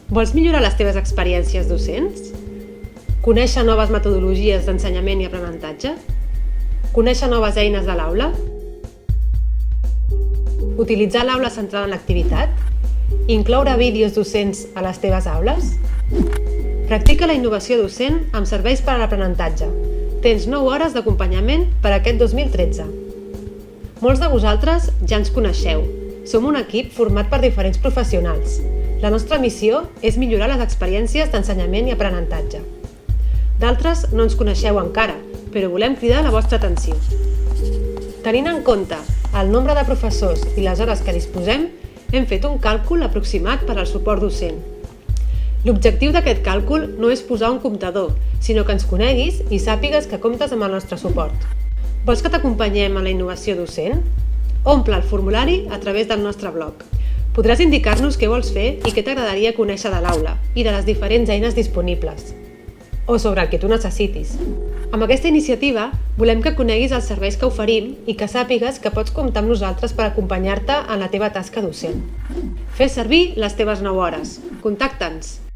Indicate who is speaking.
Speaker 1: Vols millorar les teves experiències docents? Conèixer noves metodologies d'ensenyament i aprenentatge? Conèixer noves eines de l'aula? Utilitzar l'aula centrada en l'activitat? Incloure vídeos docents a les teves aules? Practica la innovació docent amb serveis per a l'aprenentatge. Tens 9 hores d'acompanyament per a aquest 2013. Molts de vosaltres ja ens coneixeu. Som un equip format per diferents professionals. La nostra missió és millorar les experiències d'ensenyament i aprenentatge. D'altres no ens coneixeu encara, però volem cridar la vostra atenció. Tenint en compte el nombre de professors i les hores que disposem, hem fet un càlcul aproximat per al suport docent. L'objectiu d'aquest càlcul no és posar un comptador, sinó que ens coneguis i sàpigues que comptes amb el nostre suport. Vols que t'acompanyem a la innovació docent? Omple el formulari a través del nostre blog. Podràs indicar-nos què vols fer i què t'agradaria conèixer de l'aula i de les diferents eines disponibles, o sobre el que tu necessitis. Amb aquesta iniciativa volem que coneguis els serveis que oferim i que sàpigues que pots comptar amb nosaltres per acompanyar-te en la teva tasca docent. Fes servir les teves 9 hores. Contacta'ns!